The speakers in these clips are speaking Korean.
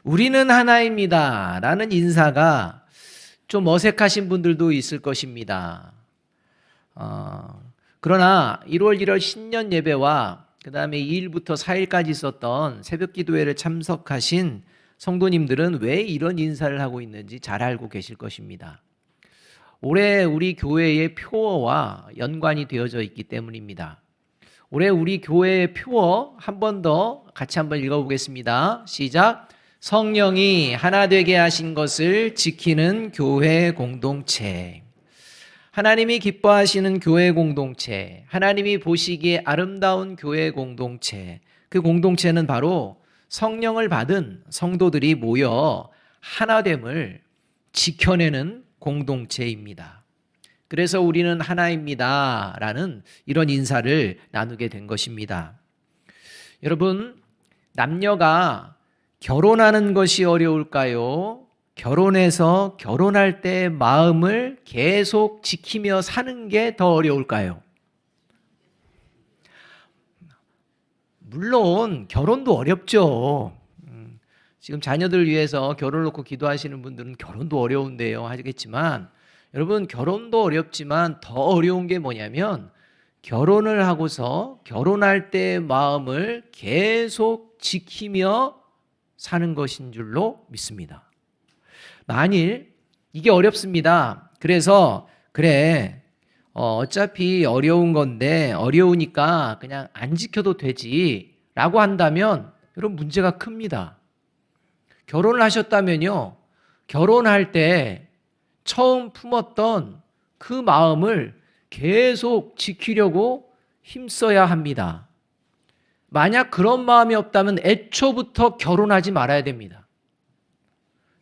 우리는 하나입니다 라는 인사가 좀 어색하신 분들도 있을 것입니다. 그러나 1월 1월 신년 예배와 그 다음에 2일부터 4일까지 있었던 새벽 기도회를 참석하신 성도님들은 왜 이런 인사를 하고 있는지 잘 알고 계실 것입니다. 올해 우리 교회의 표어와 연관이 되어져 있기 때문입니다. 올해 우리 교회의 표어 한 번 더 같이 한번 읽어보겠습니다. 시작. 성령이 하나 되게 하신 것을 지키는 교회 공동체. 하나님이 기뻐하시는 교회 공동체, 하나님이 보시기에 아름다운 교회 공동체, 그 공동체는 바로 성령을 받은 성도들이 모여 하나됨을 지켜내는 공동체입니다. 그래서 우리는 하나입니다 라는 이런 인사를 나누게 된 것입니다. 여러분, 남녀가 결혼하는 것이 어려울까요? 결혼해서 결혼할 때 마음을 계속 지키며 사는 게 더 어려울까요? 물론 결혼도 어렵죠. 지금 자녀들 위해서 결혼을 놓고 기도하시는 분들은 결혼도 어려운데요 하겠지만, 여러분, 결혼도 어렵지만 더 어려운 게 뭐냐면 결혼을 하고서 결혼할 때 마음을 계속 지키며 사는 것인 줄로 믿습니다. 만일 이게 어렵습니다. 그래서 어차피 어려운 건데 어려우니까 그냥 안 지켜도 되지 라고 한다면 여러분, 문제가 큽니다. 결혼을 하셨다면요, 결혼할 때 처음 품었던 그 마음을 계속 지키려고 힘써야 합니다. 만약 그런 마음이 없다면 애초부터 결혼하지 말아야 됩니다.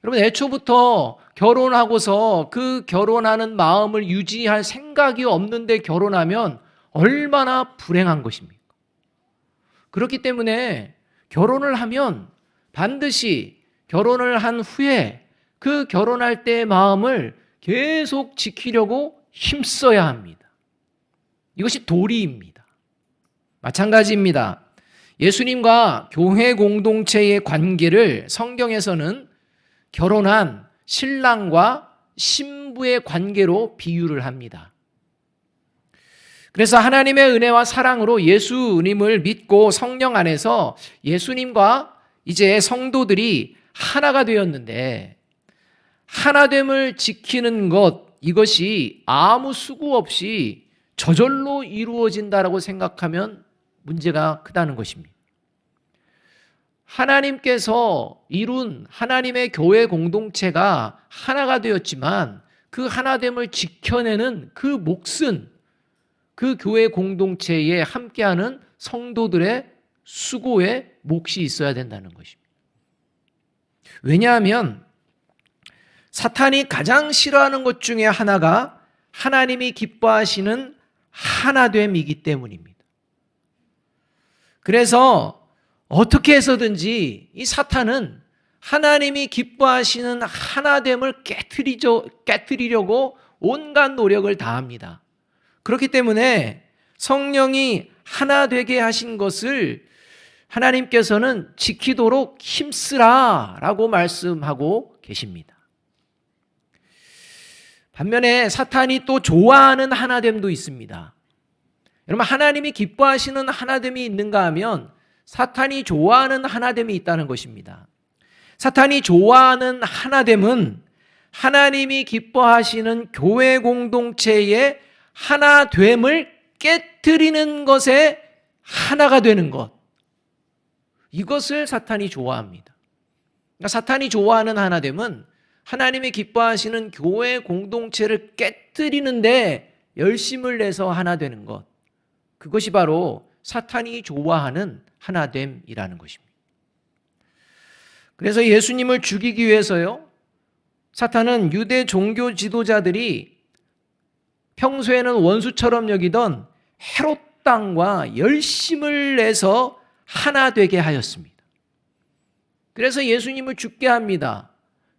여러분, 애초부터 결혼하고서 그 결혼하는 마음을 유지할 생각이 없는데 결혼하면 얼마나 불행한 것입니까? 그렇기 때문에 결혼을 하면 반드시 결혼을 한 후에 그 결혼할 때의 마음을 계속 지키려고 힘써야 합니다. 이것이 도리입니다. 마찬가지입니다. 예수님과 교회 공동체의 관계를 성경에서는 결혼한 신랑과 신부의 관계로 비유를 합니다. 그래서 하나님의 은혜와 사랑으로 예수님을 믿고 성령 안에서 예수님과 이제 성도들이 하나가 되었는데, 하나됨을 지키는 것, 이것이 아무 수고 없이 저절로 이루어진다라고 생각하면 문제가 크다는 것입니다. 하나님께서 이룬 하나님의 교회 공동체가 하나가 되었지만 그 하나됨을 지켜내는 그 몫은 그 교회 공동체에 함께하는 성도들의 수고의 몫이 있어야 된다는 것입니다. 왜냐하면 사탄이 가장 싫어하는 것 중에 하나가 하나님이 기뻐하시는 하나됨이기 때문입니다. 그래서 어떻게 해서든지 이 사탄은 하나님이 기뻐하시는 하나됨을 깨트리려고 온갖 노력을 다합니다. 그렇기 때문에 성령이 하나 되게 하신 것을 하나님께서는 지키도록 힘쓰라라고 말씀하고 계십니다. 반면에 사탄이 또 좋아하는 하나됨도 있습니다. 여러분, 하나님이 기뻐하시는 하나됨이 있는가 하면 사탄이 좋아하는 하나됨이 있다는 것입니다. 사탄이 좋아하는 하나됨은 하나님이 기뻐하시는 교회 공동체의 하나됨을 깨트리는 것에 하나가 되는 것, 이것을 사탄이 좋아합니다. 그러니까 사탄이 좋아하는 하나됨은 하나님이 기뻐하시는 교회 공동체를 깨트리는데 열심을 내서 하나 되는 것, 그것이 바로 사탄이 좋아하는 하나됨이라는 것입니다. 그래서 예수님을 죽이기 위해서요, 사탄은 유대 종교 지도자들이 평소에는 원수처럼 여기던 헤롯 땅과 열심을 내서 하나 되게 하였습니다. 그래서 예수님을 죽게 합니다.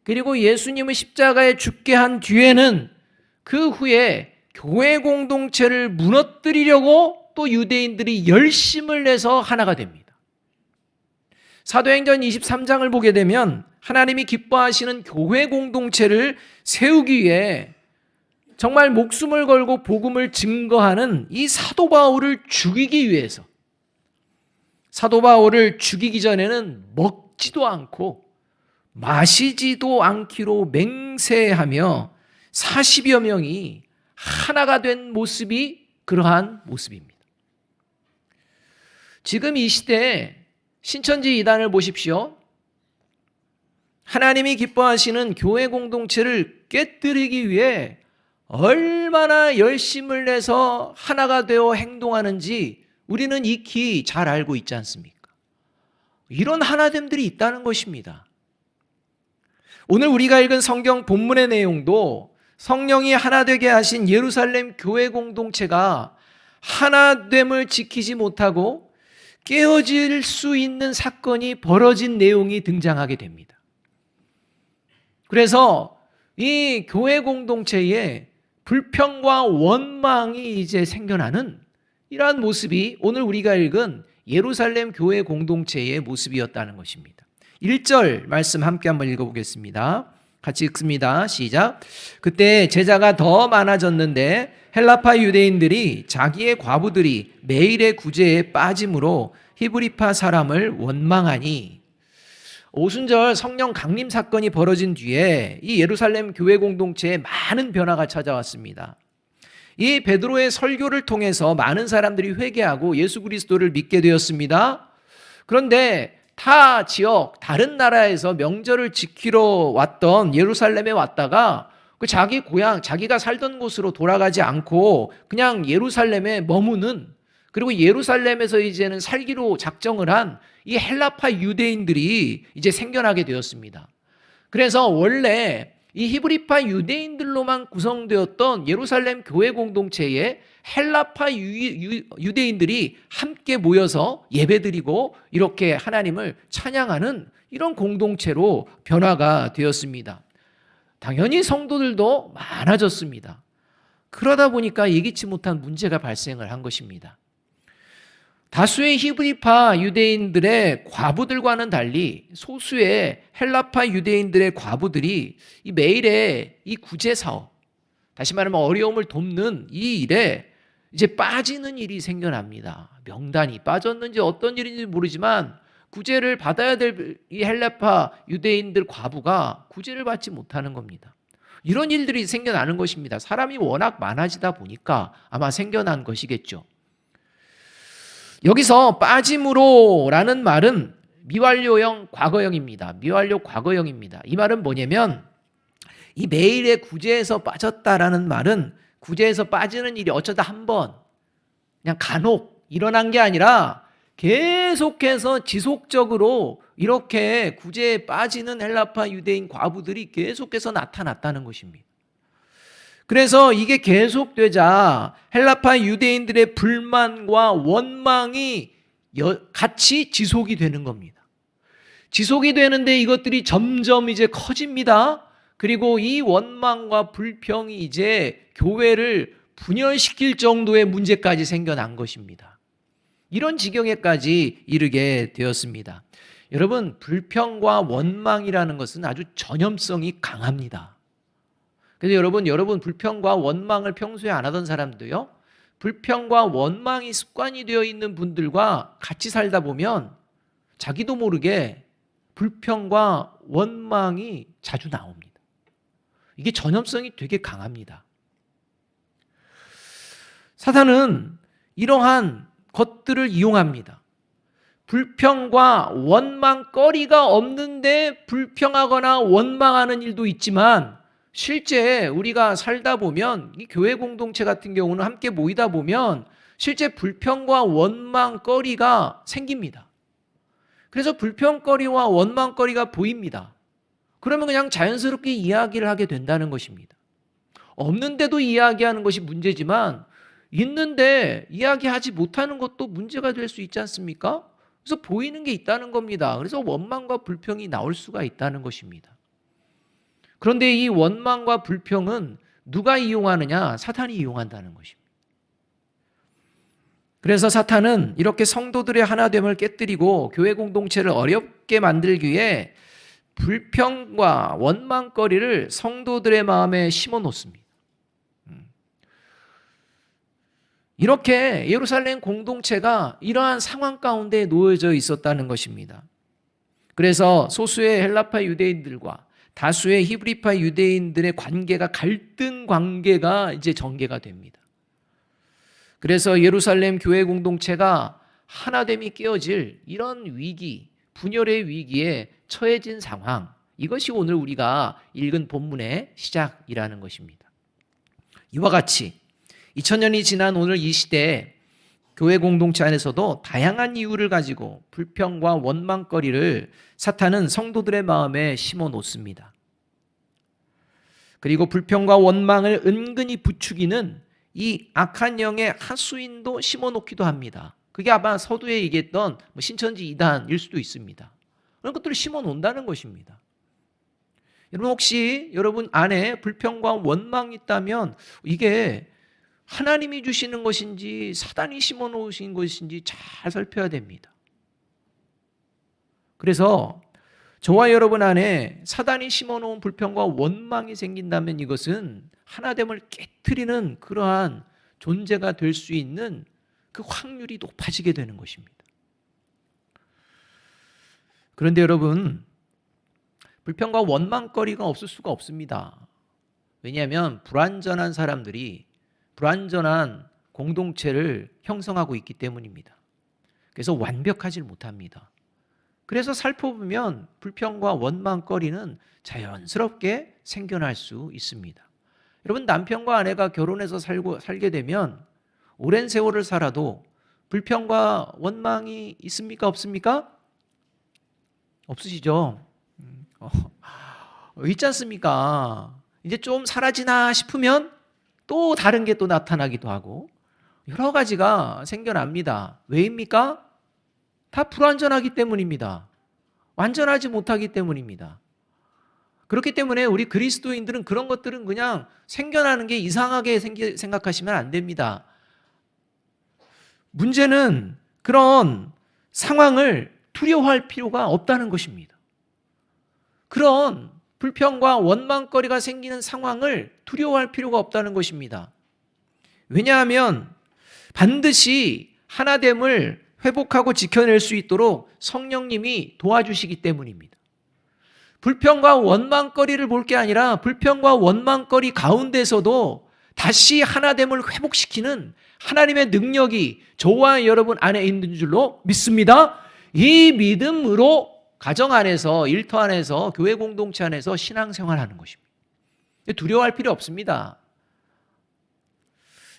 그리고 예수님을 십자가에 죽게 한 뒤에는 그 후에 교회 공동체를 무너뜨리려고 또 유대인들이 열심을 내서 하나가 됩니다. 사도행전 23장을 보게 되면 하나님이 기뻐하시는 교회 공동체를 세우기 위해 정말 목숨을 걸고 복음을 증거하는 이 사도 바울을 죽이기 위해서, 사도 바울을 죽이기 전에는 먹지도 않고 마시지도 않기로 맹세하며 40여 명이 하나가 된 모습이 그러한 모습입니다. 지금 이 시대에 신천지 이단을 보십시오. 하나님이 기뻐하시는 교회 공동체를 깨뜨리기 위해 얼마나 열심을 내서 하나가 되어 행동하는지 우리는 익히 잘 알고 있지 않습니까? 이런 하나됨들이 있다는 것입니다. 오늘 우리가 읽은 성경 본문의 내용도 성령이 하나 되게 하신 예루살렘 교회 공동체가 하나됨을 지키지 못하고 깨어질 수 있는 사건이 벌어진 내용이 등장하게 됩니다. 그래서 이 교회 공동체에 불평과 원망이 이제 생겨나는 이러한 모습이 오늘 우리가 읽은 예루살렘 교회 공동체의 모습이었다는 것입니다. 1절 말씀 함께 한번 읽어보겠습니다. 같이 읽습니다. 시작. 그때 제자가 더 많아졌는데 헬라파 유대인들이 자기의 과부들이 매일의 구제에 빠짐으로 히브리파 사람을 원망하니, 오순절 성령 강림 사건이 벌어진 뒤에 이 예루살렘 교회 공동체에 많은 변화가 찾아왔습니다. 이 베드로의 설교를 통해서 많은 사람들이 회개하고 예수 그리스도를 믿게 되었습니다. 그런데 타 지역, 다른 나라에서 명절을 지키러 왔던 예루살렘에 왔다가 그 자기 고향, 자기가 살던 곳으로 돌아가지 않고 그냥 예루살렘에 머무는, 그리고 예루살렘에서 이제는 살기로 작정을 한 이 헬라파 유대인들이 이제 생겨나게 되었습니다. 그래서 원래 이 히브리파 유대인들로만 구성되었던 예루살렘 교회 공동체에 헬라파 유대인들이 함께 모여서 예배드리고 이렇게 하나님을 찬양하는 이런 공동체로 변화가 되었습니다. 당연히 성도들도 많아졌습니다. 그러다 보니까 예기치 못한 문제가 발생을 한 것입니다. 다수의 히브리파 유대인들의 과부들과는 달리 소수의 헬라파 유대인들의 과부들이 이 매일의 이 구제 사업, 다시 말하면 어려움을 돕는 이 일에 이제 빠지는 일이 생겨납니다. 명단이 빠졌는지 어떤 일인지 모르지만 구제를 받아야 될 이 헬라파 유대인들 과부가 구제를 받지 못하는 겁니다. 이런 일들이 생겨나는 것입니다. 사람이 워낙 많아지다 보니까 아마 생겨난 것이겠죠. 여기서 빠짐으로라는 말은 미완료형 과거형입니다. 미완료 과거형입니다. 이 말은 뭐냐면 이 매일의 구제에서 빠졌다라는 말은 구제에서 빠지는 일이 어쩌다 한 번 그냥 간혹 일어난 게 아니라 계속해서 지속적으로 이렇게 구제에 빠지는 헬라파 유대인 과부들이 계속해서 나타났다는 것입니다. 그래서 이게 계속되자 헬라파 유대인들의 불만과 원망이 같이 지속이 되는 겁니다. 지속이 되는데 이것들이 점점 이제 커집니다. 그리고 이 원망과 불평이 이제 교회를 분열시킬 정도의 문제까지 생겨난 것입니다. 이런 지경에까지 이르게 되었습니다. 여러분, 불평과 원망이라는 것은 아주 전염성이 강합니다. 그래서 여러분 불평과 원망을 평소에 안 하던 사람도요, 불평과 원망이 습관이 되어 있는 분들과 같이 살다 보면 자기도 모르게 불평과 원망이 자주 나옵니다. 이게 전염성이 되게 강합니다. 사탄은 이러한 것들을 이용합니다. 불평과 원망거리가 없는데 불평하거나 원망하는 일도 있지만 실제 우리가 살다 보면 이 교회 공동체 같은 경우는 함께 모이다 보면 실제 불평과 원망거리가 생깁니다. 그래서 불평거리와 원망거리가 보입니다. 그러면 그냥 자연스럽게 이야기를 하게 된다는 것입니다. 없는데도 이야기하는 것이 문제지만 있는데 이야기하지 못하는 것도 문제가 될 수 있지 않습니까? 그래서 보이는 게 있다는 겁니다. 그래서 원망과 불평이 나올 수가 있다는 것입니다. 그런데 이 원망과 불평은 누가 이용하느냐? 사탄이 이용한다는 것입니다. 그래서 사탄은 이렇게 성도들의 하나됨을 깨뜨리고 교회 공동체를 어렵게 만들기 위해 불평과 원망거리를 성도들의 마음에 심어 놓습니다. 이렇게 예루살렘 공동체가 이러한 상황 가운데 놓여져 있었다는 것입니다. 그래서 소수의 헬라파 유대인들과 다수의 히브리파 유대인들의 관계가 갈등 관계가 이제 전개가 됩니다. 그래서 예루살렘 교회 공동체가 하나됨이 깨어질 이런 위기, 분열의 위기에 처해진 상황, 이것이 오늘 우리가 읽은 본문의 시작이라는 것입니다. 이와 같이 2000년이 지난 오늘 이 시대에 교회 공동체 안에서도 다양한 이유를 가지고 불평과 원망거리를 사탄은 성도들의 마음에 심어 놓습니다. 그리고 불평과 원망을 은근히 부추기는 이 악한 영의 하수인도 심어 놓기도 합니다. 그게 아마 서두에 얘기했던 신천지 이단일 수도 있습니다. 그런 것들을 심어 놓는다는 것입니다. 여러분, 혹시 여러분 안에 불평과 원망이 있다면 이게 하나님이 주시는 것인지 사단이 심어 놓으신 것인지 잘 살펴야 됩니다. 그래서 저와 여러분 안에 사단이 심어 놓은 불평과 원망이 생긴다면 이것은 하나됨을 깨트리는 그러한 존재가 될 수 있는 그 확률이 높아지게 되는 것입니다. 그런데 여러분, 불평과 원망거리가 없을 수가 없습니다. 왜냐하면 불완전한 사람들이 불완전한 공동체를 형성하고 있기 때문입니다. 그래서 완벽하지 못합니다. 그래서 살펴보면 불평과 원망거리는 자연스럽게 생겨날 수 있습니다. 여러분, 남편과 아내가 결혼해서 살게 되면 오랜 세월을 살아도 불평과 원망이 있습니까? 없습니까? 없으시죠? 있지 않습니까? 이제 좀 사라지나 싶으면 또 다른 게 또 나타나기도 하고 여러 가지가 생겨납니다. 왜입니까? 다 불완전하기 때문입니다. 완전하지 못하기 때문입니다. 그렇기 때문에 우리 그리스도인들은 그런 것들은 그냥 생겨나는 게 이상하게 생각하시면 안 됩니다. 문제는 그런 상황을 두려워할 필요가 없다는 것입니다. 그런 불평과 원망거리가 생기는 상황을 두려워할 필요가 없다는 것입니다. 왜냐하면 반드시 하나됨을 회복하고 지켜낼 수 있도록 성령님이 도와주시기 때문입니다. 불평과 원망거리를 볼 게 아니라 불평과 원망거리 가운데서도 다시 하나됨을 회복시키는 하나님의 능력이 저와 여러분 안에 있는 줄로 믿습니다. 이 믿음으로 가정 안에서, 일터 안에서, 교회 공동체 안에서 신앙생활하는 것입니다. 두려워할 필요 없습니다.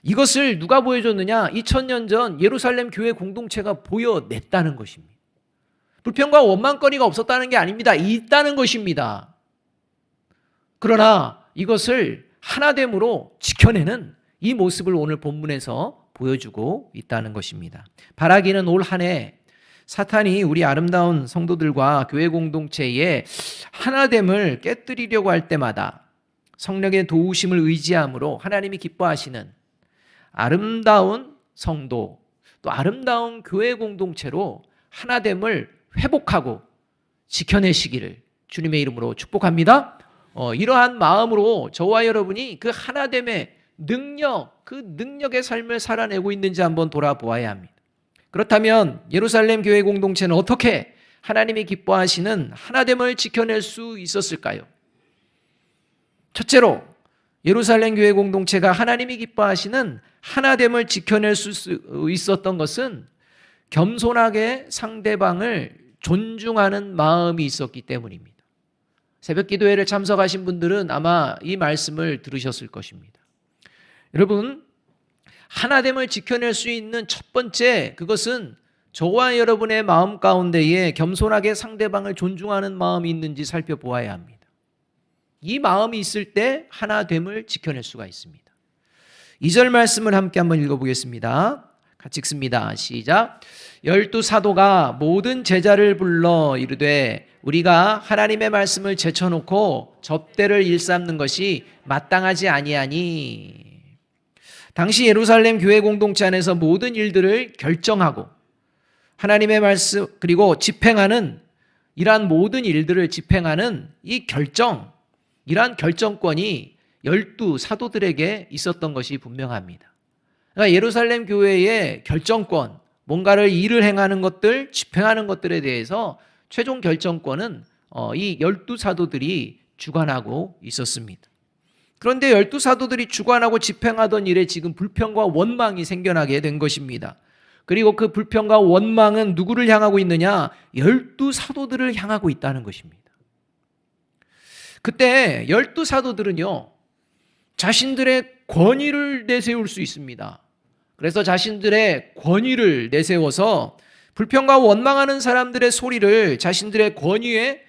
이것을 누가 보여줬느냐? 2000년 전 예루살렘 교회 공동체가 보여냈다는 것입니다. 불평과 원망거리가 없었다는 게 아닙니다. 있다는 것입니다. 그러나 이것을 하나됨으로 지켜내는 이 모습을 오늘 본문에서 보여주고 있다는 것입니다. 바라기는 올 한 해 사탄이 우리 아름다운 성도들과 교회 공동체의 하나됨을 깨뜨리려고 할 때마다 성령의 도우심을 의지함으로 하나님이 기뻐하시는 아름다운 성도, 또 아름다운 교회 공동체로 하나됨을 회복하고 지켜내시기를 주님의 이름으로 축복합니다. 이러한 마음으로 저와 여러분이 그 하나됨의 능력, 그 능력의 삶을 살아내고 있는지 한번 돌아보아야 합니다. 그렇다면 예루살렘 교회 공동체는 어떻게 하나님이 기뻐하시는 하나됨을 지켜낼 수 있었을까요? 첫째로 예루살렘 교회 공동체가 하나님이 기뻐하시는 하나됨을 지켜낼 수 있었던 것은 겸손하게 상대방을 존중하는 마음이 있었기 때문입니다. 새벽 기도회를 참석하신 분들은 아마 이 말씀을 들으셨을 것입니다. 여러분, 하나됨을 지켜낼 수 있는 첫 번째, 그것은 저와 여러분의 마음 가운데에 겸손하게 상대방을 존중하는 마음이 있는지 살펴보아야 합니다. 이 마음이 있을 때 하나됨을 지켜낼 수가 있습니다. 2절 말씀을 함께 한번 읽어보겠습니다. 같이 읽습니다. 시작. 12사도가 모든 제자를 불러 이르되 우리가 하나님의 말씀을 제쳐놓고 접대를 일삼는 것이 마땅하지 아니하니. 당시 예루살렘 교회 공동체 안에서 모든 일들을 결정하고 하나님의 말씀 그리고 집행하는 이러한 모든 일들을 집행하는 이 결정, 이러한 결정권이 12사도들에게 있었던 것이 분명합니다. 그러니까 예루살렘 교회의 결정권, 뭔가를 일을 행하는 것들, 집행하는 것들에 대해서 최종 결정권은 이 12사도들이 주관하고 있었습니다. 그런데 12사도들이 주관하고 집행하던 일에 지금 불평과 원망이 생겨나게 된 것입니다. 그리고 그 불평과 원망은 누구를 향하고 있느냐? 12사도들을 향하고 있다는 것입니다. 그때 12사도들은요, 자신들의 권위를 내세울 수 있습니다. 그래서 자신들의 권위를 내세워서 불평과 원망하는 사람들의 소리를 자신들의 권위에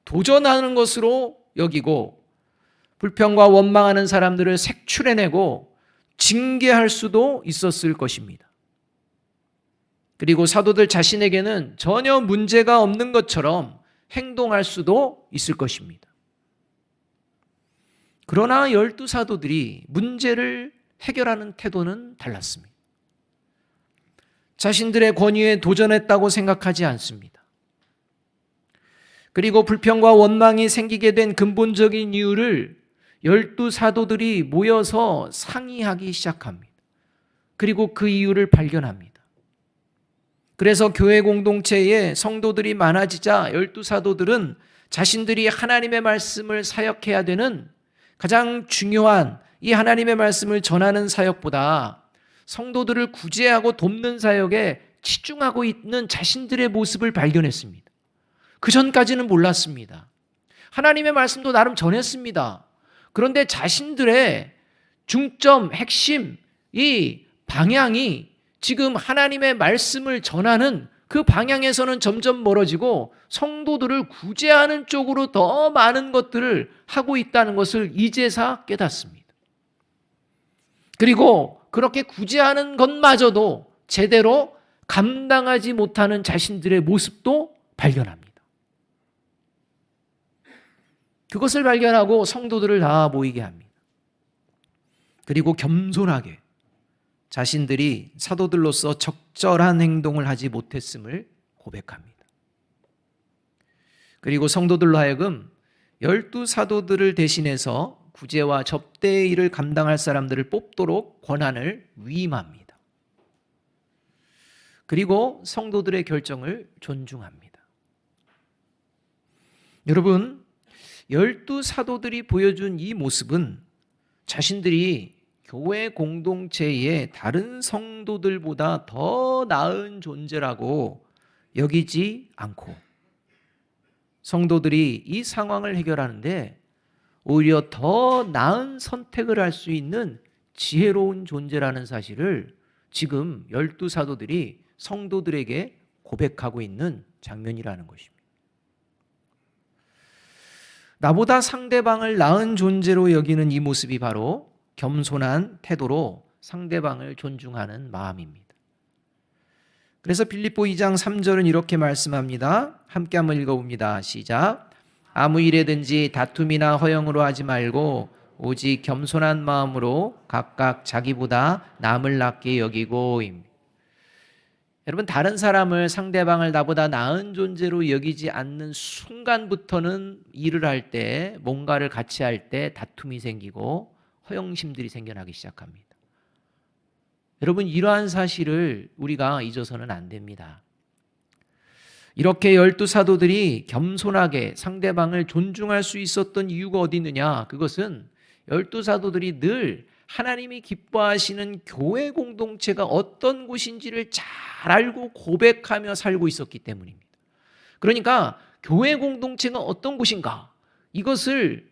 도전하는 것으로 여기고, 불평과 원망하는 사람들을 색출해내고 징계할 수도 있었을 것입니다. 그리고 사도들 자신에게는 전혀 문제가 없는 것처럼 행동할 수도 있을 것입니다. 그러나 12사도들이 문제를 해결하는 태도는 달랐습니다. 자신들의 권위에 도전했다고 생각하지 않습니다. 그리고 불평과 원망이 생기게 된 근본적인 이유를 12사도들이 모여서 상의하기 시작합니다. 그리고 그 이유를 발견합니다. 그래서 교회 공동체에 성도들이 많아지자 12사도들은 자신들이 하나님의 말씀을 사역해야 되는 가장 중요한 이 하나님의 말씀을 전하는 사역보다 성도들을 구제하고 돕는 사역에 치중하고 있는 자신들의 모습을 발견했습니다. 그 전까지는 몰랐습니다. 하나님의 말씀도 나름 전했습니다. 그런데 자신들의 중점, 핵심, 이 방향이 지금 하나님의 말씀을 전하는 그 방향에서는 점점 멀어지고 성도들을 구제하는 쪽으로 더 많은 것들을 하고 있다는 것을 이제서 깨닫습니다. 그리고 그렇게 구제하는 것마저도 제대로 감당하지 못하는 자신들의 모습도 발견합니다. 그것을 발견하고 성도들을 다 모이게 합니다. 그리고 겸손하게 자신들이 사도들로서 적절한 행동을 하지 못했음을 고백합니다. 그리고 성도들로 하여금 12사도들을 대신해서 구제와 접대의 일을 감당할 사람들을 뽑도록 권한을 위임합니다. 그리고 성도들의 결정을 존중합니다. 여러분, 12사도들이 보여준 이 모습은 자신들이 교회 공동체의 다른 성도들보다 더 나은 존재라고 여기지 않고 성도들이 이 상황을 해결하는데 오히려 더 나은 선택을 할 수 있는 지혜로운 존재라는 사실을 지금 12사도들이 성도들에게 고백하고 있는 장면이라는 것입니다. 나보다 상대방을 나은 존재로 여기는 이 모습이 바로 겸손한 태도로 상대방을 존중하는 마음입니다. 그래서 빌립보 2장 3절은 이렇게 말씀합니다. 함께 한번 읽어봅니다. 시작. 아무 일에든지 다툼이나 허영으로 하지 말고 오직 겸손한 마음으로 각각 자기보다 남을 낫게 여기고. 여러분, 다른 사람을, 상대방을 나보다 나은 존재로 여기지 않는 순간부터는 일을 할 때, 뭔가를 같이 할 때 다툼이 생기고 허영심들이 생겨나기 시작합니다. 여러분, 이러한 사실을 우리가 잊어서는 안 됩니다. 이렇게 12사도들이 겸손하게 상대방을 존중할 수 있었던 이유가 어디 있느냐? 그것은 12사도들이 늘 하나님이 기뻐하시는 교회 공동체가 어떤 곳인지를 잘 알고 고백하며 살고 있었기 때문입니다. 그러니까 교회 공동체가 어떤 곳인가? 이것을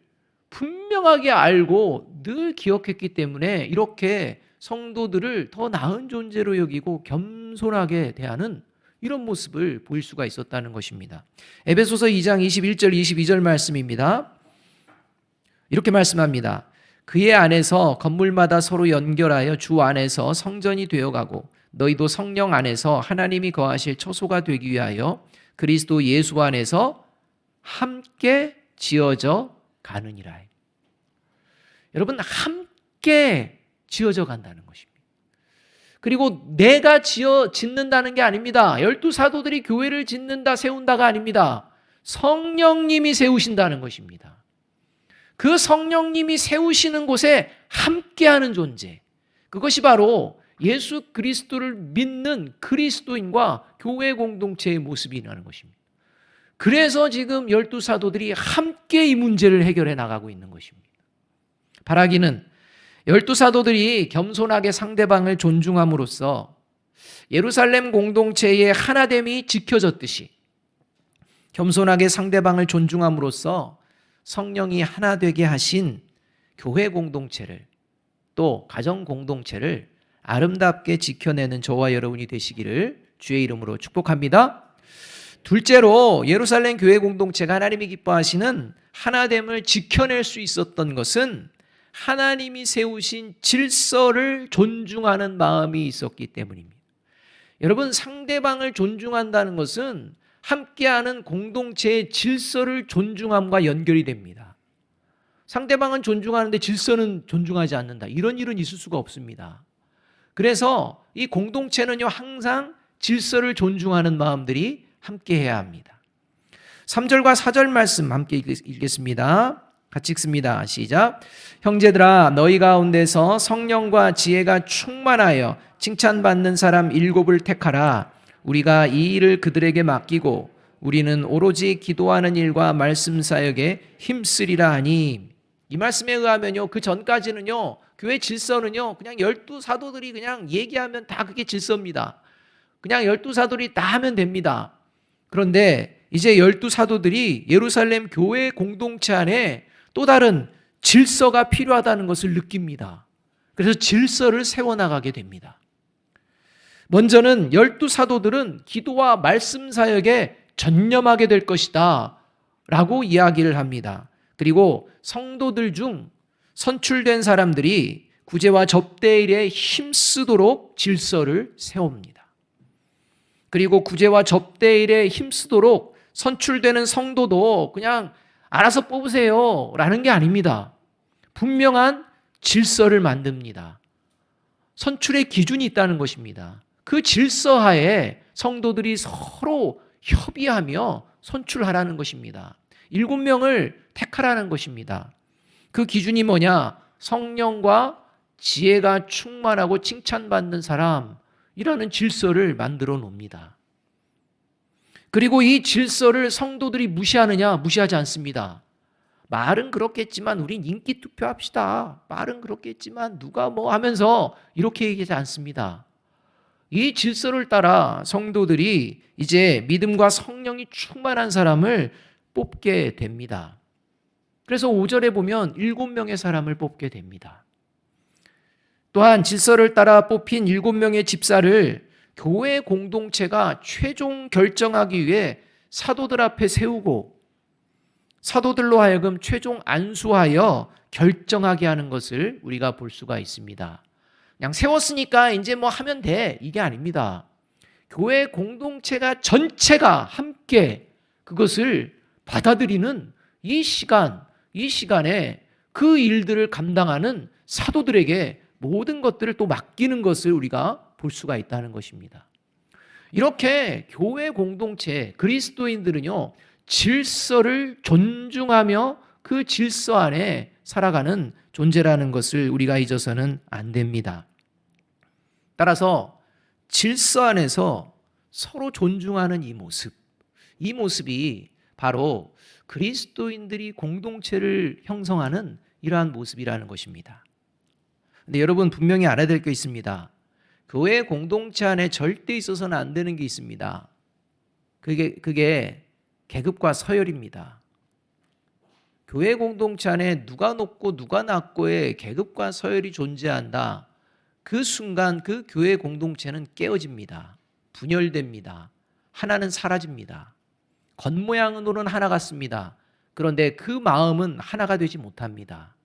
분명하게 알고 늘 기억했기 때문에 이렇게 성도들을 더 나은 존재로 여기고 겸손하게 대하는 이런 모습을 보일 수가 있었다는 것입니다. 에베소서 2장 21절 22절 말씀입니다. 이렇게 말씀합니다. 그의 안에서 건물마다 서로 연결하여 주 안에서 성전이 되어가고 너희도 성령 안에서 하나님이 거하실 처소가 되기 위하여 그리스도 예수 안에서 함께 지어져 가느니라. 여러분, 함께 지어져 간다는 것입니다. 그리고 내가 짓는다는 게 아닙니다. 12사도들이 교회를 짓는다, 세운다가 아닙니다. 성령님이 세우신다는 것입니다. 그 성령님이 세우시는 곳에 함께하는 존재, 그것이 바로 예수 그리스도를 믿는 그리스도인과 교회 공동체의 모습이라는 것입니다. 그래서 지금 12사도들이 함께 이 문제를 해결해 나가고 있는 것입니다. 바라기는 12사도들이 겸손하게 상대방을 존중함으로써 예루살렘 공동체의 하나됨이 지켜졌듯이 겸손하게 상대방을 존중함으로써 성령이 하나 되게 하신 교회 공동체를, 또 가정 공동체를 아름답게 지켜내는 저와 여러분이 되시기를 주의 이름으로 축복합니다. 둘째로, 예루살렘 교회 공동체가 하나님이 기뻐하시는 하나됨을 지켜낼 수 있었던 것은 하나님이 세우신 질서를 존중하는 마음이 있었기 때문입니다. 여러분, 상대방을 존중한다는 것은 함께하는 공동체의 질서를 존중함과 연결이 됩니다. 상대방은 존중하는데 질서는 존중하지 않는다, 이런 일은 있을 수가 없습니다. 그래서 이 공동체는요, 항상 질서를 존중하는 마음들이 함께해야 합니다. 3절과 4절 말씀 함께 읽겠습니다. 같이 읽습니다. 시작. 형제들아, 너희 가운데서 성령과 지혜가 충만하여 칭찬받는 사람 7을 택하라. 우리가 이 일을 그들에게 맡기고 우리는 오로지 기도하는 일과 말씀 사역에 힘쓰리라 하니. 이 말씀에 의하면요, 그 전까지는요, 교회 질서는요, 그냥 12사도들이 그냥 얘기하면 다 그게 질서입니다. 그냥 12사도들이 다 하면 됩니다. 그런데 이제 12사도들이 예루살렘 교회 공동체 안에 또 다른 질서가 필요하다는 것을 느낍니다. 그래서 질서를 세워나가게 됩니다. 먼저는 12사도들은 기도와 말씀 사역에 전념하게 될 것이다 라고 이야기를 합니다. 그리고 성도들 중 선출된 사람들이 구제와 접대일에 힘쓰도록 질서를 세웁니다. 그리고 구제와 접대일에 힘쓰도록 선출되는 성도도 그냥 알아서 뽑으세요 라는 게 아닙니다. 분명한 질서를 만듭니다. 선출의 기준이 있다는 것입니다. 그 질서하에 성도들이 서로 협의하며 선출하라는 것입니다. 7명을 택하라는 것입니다. 그 기준이 뭐냐? 성령과 지혜가 충만하고 칭찬받는 사람이라는 질서를 만들어 놓습니다. 그리고 이 질서를 성도들이 무시하느냐? 무시하지 않습니다. 말은 그렇겠지만 우린 인기 투표합시다. 말은 그렇겠지만 누가 뭐 하면서 이렇게 얘기하지 않습니다. 이 질서를 따라 성도들이 이제 믿음과 성령이 충만한 사람을 뽑게 됩니다. 그래서 5절에 보면 7명의 사람을 뽑게 됩니다. 또한 질서를 따라 뽑힌 7명의 집사를 교회 공동체가 최종 결정하기 위해 사도들 앞에 세우고 사도들로 하여금 최종 안수하여 결정하게 하는 것을 우리가 볼 수가 있습니다. 그냥 세웠으니까 이제 뭐 하면 돼, 이게 아닙니다. 교회 공동체가 전체가 함께 그것을 받아들이는 이 시간에 그 일들을 감당하는 사도들에게 모든 것들을 또 맡기는 것을 우리가 볼 수가 있다는 것입니다. 이렇게 교회 공동체 그리스도인들은요, 질서를 존중하며 그 질서 안에 살아가는 존재라는 것을 우리가 잊어서는 안 됩니다. 따라서 질서 안에서 서로 존중하는 이 모습이 바로 그리스도인들이 공동체를 형성하는 이러한 모습이라는 것입니다. 근데 여러분, 분명히 알아야 될 게 있습니다. 교회 공동체 안에 절대 있어서는 안 되는 게 있습니다. 그게 계급과 서열입니다. 교회 공동체 안에 누가 높고 누가 낮고의 계급과 서열이 존재한다. 그 순간 그 교회 공동체는 깨어집니다. 분열됩니다. 하나는 사라집니다. 겉모양으로는 하나 같습니다. 그런데 그 마음은 하나가 되지 못합니다.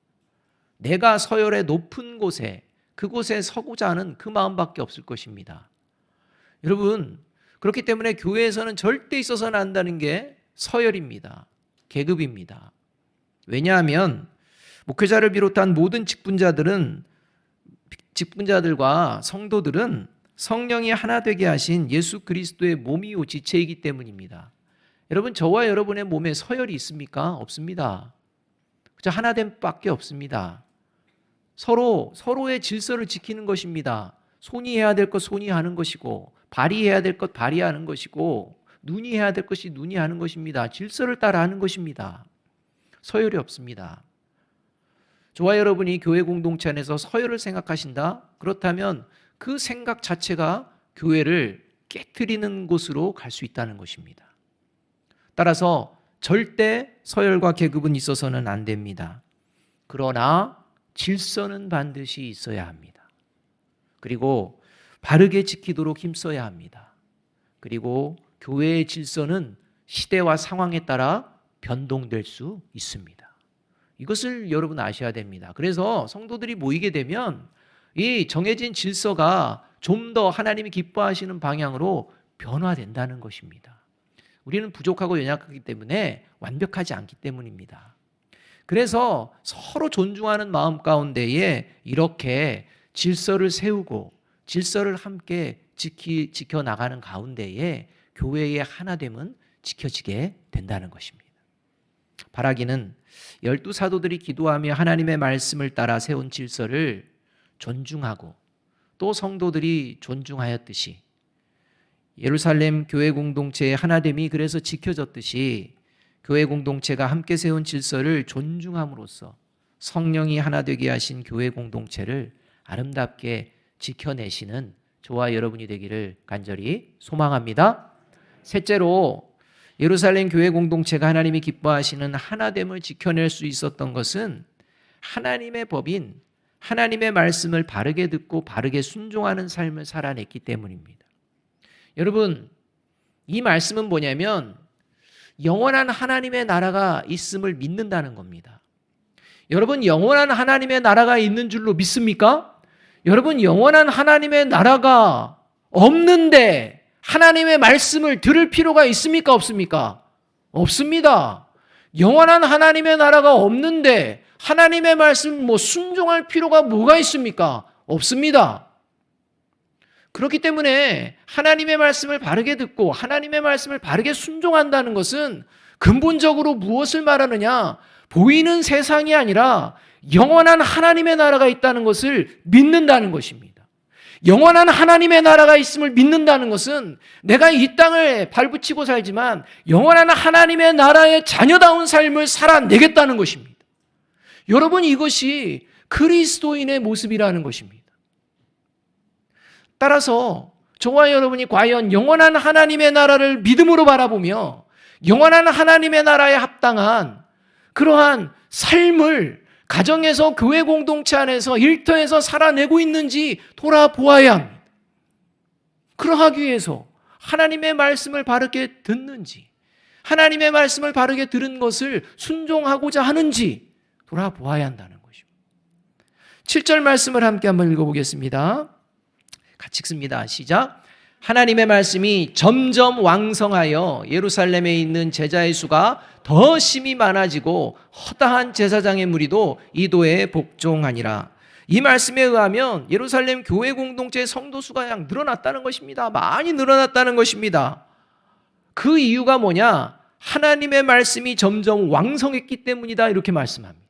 내가 서열의 높은 곳에, 그곳에 서고자 하는 그 마음밖에 없을 것입니다. 여러분, 그렇기 때문에 교회에서는 절대 있어서는 안 된다는 게 서열입니다. 계급입니다. 왜냐하면 목회자를 비롯한 모든 직분자들과 성도들은 성령이 하나 되게 하신 예수 그리스도의 몸이요 지체이기 때문입니다. 여러분, 저와 여러분의 몸에 서열이 있습니까? 없습니다. 그저 하나됨밖에 없습니다. 서로의 질서를 지키는 것입니다. 손이 해야 될 것 손이 하는 것이고, 발이 해야 될 것 발이 하는 것이고, 눈이 해야 될 것이 눈이 하는 것입니다. 질서를 따라 하는 것입니다. 서열이 없습니다. 저와 여러분이 교회 공동체 안에서 서열을 생각하신다? 그렇다면 그 생각 자체가 교회를 깨트리는 곳으로 갈 수 있다는 것입니다. 따라서 절대 서열과 계급은 있어서는 안 됩니다. 그러나 질서는 반드시 있어야 합니다. 그리고 바르게 지키도록 힘써야 합니다. 그리고 교회의 질서는 시대와 상황에 따라 변동될 수 있습니다. 이것을 여러분 아셔야 됩니다. 그래서 성도들이 모이게 되면 이 정해진 질서가 좀 더 하나님이 기뻐하시는 방향으로 변화된다는 것입니다. 우리는 부족하고 연약하기 때문에 완벽하지 않기 때문입니다. 그래서 서로 존중하는 마음 가운데에 이렇게 질서를 세우고 질서를 함께 지켜나가는 가운데에 교회의 하나됨은 지켜지게 된다는 것입니다. 바라기는 12사도들이 기도하며 하나님의 말씀을 따라 세운 질서를 존중하고 또 성도들이 존중하였듯이 예루살렘 교회 공동체의 하나됨이 그래서 지켜졌듯이 교회 공동체가 함께 세운 질서를 존중함으로써 성령이 하나 되게 하신 교회 공동체를 아름답게 지켜내시는 저와 여러분이 되기를 간절히 소망합니다. 셋째로 예루살렘 교회 공동체가 하나님이 기뻐하시는 하나됨을 지켜낼 수 있었던 것은 하나님의 법인 하나님의 말씀을 바르게 듣고 바르게 순종하는 삶을 살아냈기 때문입니다. 여러분, 이 말씀은 뭐냐면 영원한 하나님의 나라가 있음을 믿는다는 겁니다. 여러분, 영원한 하나님의 나라가 있는 줄로 믿습니까? 여러분, 영원한 하나님의 나라가 없는데 하나님의 말씀을 들을 필요가 있습니까? 없습니까? 없습니다. 영원한 하나님의 나라가 없는데 하나님의 말씀 순종할 필요가 뭐가 있습니까? 없습니다. 그렇기 때문에 하나님의 말씀을 바르게 듣고 하나님의 말씀을 바르게 순종한다는 것은 근본적으로 무엇을 말하느냐? 보이는 세상이 아니라 영원한 하나님의 나라가 있다는 것을 믿는다는 것입니다. 영원한 하나님의 나라가 있음을 믿는다는 것은 내가 이 땅을 발붙이고 살지만 영원한 하나님의 나라의 자녀다운 삶을 살아내겠다는 것입니다. 여러분, 이것이 그리스도인의 모습이라는 것입니다. 따라서 저와 여러분이 과연 영원한 하나님의 나라를 믿음으로 바라보며 영원한 하나님의 나라에 합당한 그러한 삶을 가정에서 교회 공동체 안에서 일터에서 살아내고 있는지 돌아보아야 합니다. 그러하기 위해서 하나님의 말씀을 바르게 듣는지 하나님의 말씀을 바르게 들은 것을 순종하고자 하는지 돌아보아야 한다는 것입니다. 7절 말씀을 함께 한번 읽어보겠습니다. 같이 읽습니다. 시작. 하나님의 말씀이 점점 왕성하여 예루살렘에 있는 제자의 수가 더 심히 많아지고 허다한 제사장의 무리도 이도에 복종하니라. 이 말씀에 의하면 예루살렘 교회 공동체의 성도 수가 양 늘어났다는 것입니다. 많이 늘어났다는 것입니다. 그 이유가 뭐냐? 하나님의 말씀이 점점 왕성했기 때문이다, 이렇게 말씀합니다.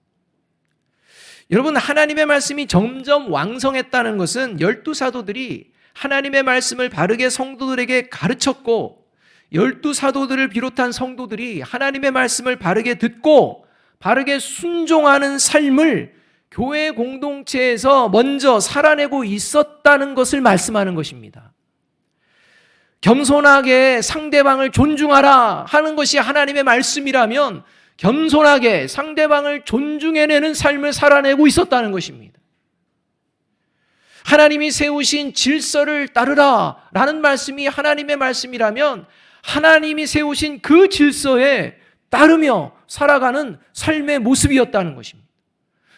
여러분, 하나님의 말씀이 점점 왕성했다는 것은 12사도들이 하나님의 말씀을 바르게 성도들에게 가르쳤고 12사도들을 비롯한 성도들이 하나님의 말씀을 바르게 듣고 바르게 순종하는 삶을 교회 공동체에서 먼저 살아내고 있었다는 것을 말씀하는 것입니다. 겸손하게 상대방을 존중하라 하는 것이 하나님의 말씀이라면 겸손하게 상대방을 존중해내는 삶을 살아내고 있었다는 것입니다. 하나님이 세우신 질서를 따르라 라는 말씀이 하나님의 말씀이라면 하나님이 세우신 그 질서에 따르며 살아가는 삶의 모습이었다는 것입니다.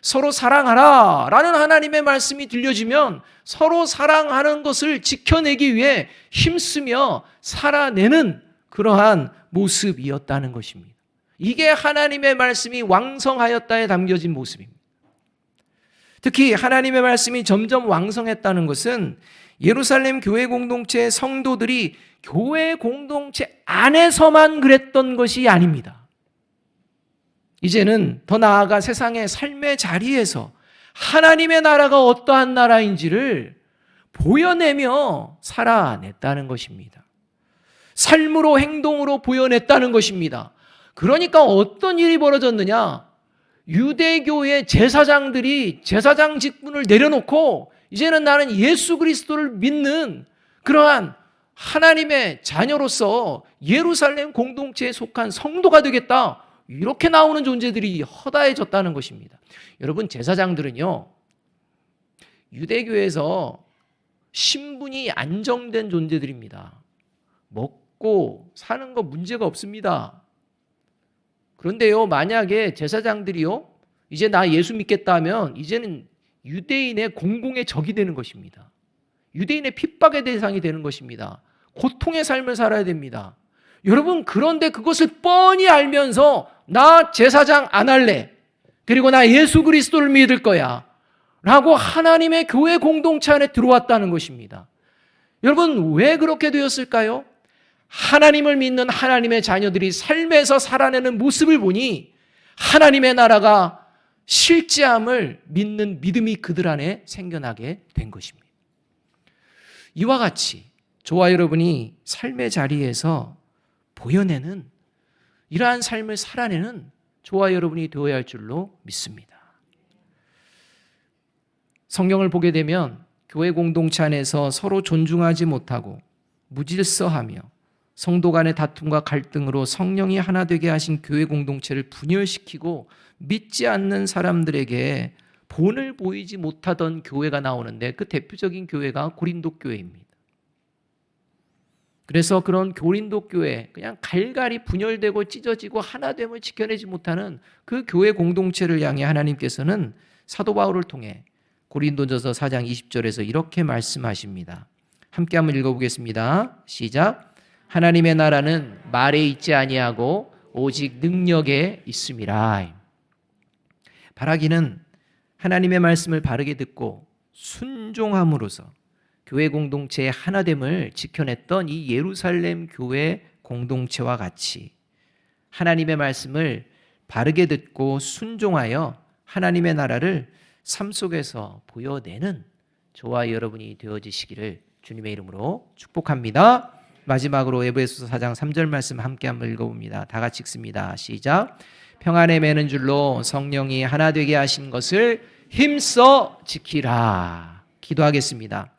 서로 사랑하라 라는 하나님의 말씀이 들려지면 서로 사랑하는 것을 지켜내기 위해 힘쓰며 살아내는 그러한 모습이었다는 것입니다. 이게 하나님의 말씀이 왕성하였다에 담겨진 모습입니다. 특히 하나님의 말씀이 점점 왕성했다는 것은 예루살렘 교회 공동체의 성도들이 교회 공동체 안에서만 그랬던 것이 아닙니다. 이제는 더 나아가 세상의 삶의 자리에서 하나님의 나라가 어떠한 나라인지를 보여내며 살아냈다는 것입니다. 삶으로 행동으로 보여냈다는 것입니다. 그러니까 어떤 일이 벌어졌느냐? 유대교의 제사장들이 제사장 직분을 내려놓고 이제는 나는 예수 그리스도를 믿는 그러한 하나님의 자녀로서 예루살렘 공동체에 속한 성도가 되겠다. 이렇게 나오는 존재들이 허다해졌다는 것입니다. 여러분, 제사장들은요, 유대교에서 신분이 안정된 존재들입니다. 먹고 사는 거 문제가 없습니다. 그런데요, 만약에 제사장들이요, 이제 나 예수 믿겠다 하면 이제는 유대인의 공공의 적이 되는 것입니다. 유대인의 핍박의 대상이 되는 것입니다. 고통의 삶을 살아야 됩니다. 여러분, 그런데 그것을 뻔히 알면서 나 제사장 안 할래. 그리고 나 예수 그리스도를 믿을 거야. 라고 하나님의 교회 공동체 안에 들어왔다는 것입니다. 여러분, 왜 그렇게 되었을까요? 하나님을 믿는 하나님의 자녀들이 삶에서 살아내는 모습을 보니 하나님의 나라가 실제함을 믿는 믿음이 그들 안에 생겨나게 된 것입니다. 이와 같이 저와 여러분이 삶의 자리에서 보여내는 이러한 삶을 살아내는 저와 여러분이 되어야 할 줄로 믿습니다. 성경을 보게 되면 교회 공동체 안에서 서로 존중하지 못하고 무질서하며 성도 간의 다툼과 갈등으로 성령이 하나 되게 하신 교회 공동체를 분열시키고 믿지 않는 사람들에게 본을 보이지 못하던 교회가 나오는데 그 대표적인 교회가 고린도 교회입니다. 그래서 그런 고린도 교회, 그냥 갈갈이 분열되고 찢어지고 하나됨을 지켜내지 못하는 그 교회 공동체를 향해 하나님께서는 사도 바울을 통해 고린도전서 4장 20절에서 이렇게 말씀하십니다. 함께 한번 읽어보겠습니다. 시작. 하나님의 나라는 말에 있지 아니하고 오직 능력에 있음이라. 바라기는 하나님의 말씀을 바르게 듣고 순종함으로써 교회 공동체의 하나됨을 지켜냈던 이 예루살렘 교회 공동체와 같이 하나님의 말씀을 바르게 듣고 순종하여 하나님의 나라를 삶 속에서 보여내는 저와 여러분이 되어지시기를 주님의 이름으로 축복합니다. 마지막으로 에베소서 4장 3절 말씀 함께 한번 읽어봅니다. 다 같이 읽습니다. 시작. 평안에 매는 줄로 성령이 하나 되게 하신 것을 힘써 지키라. 기도하겠습니다.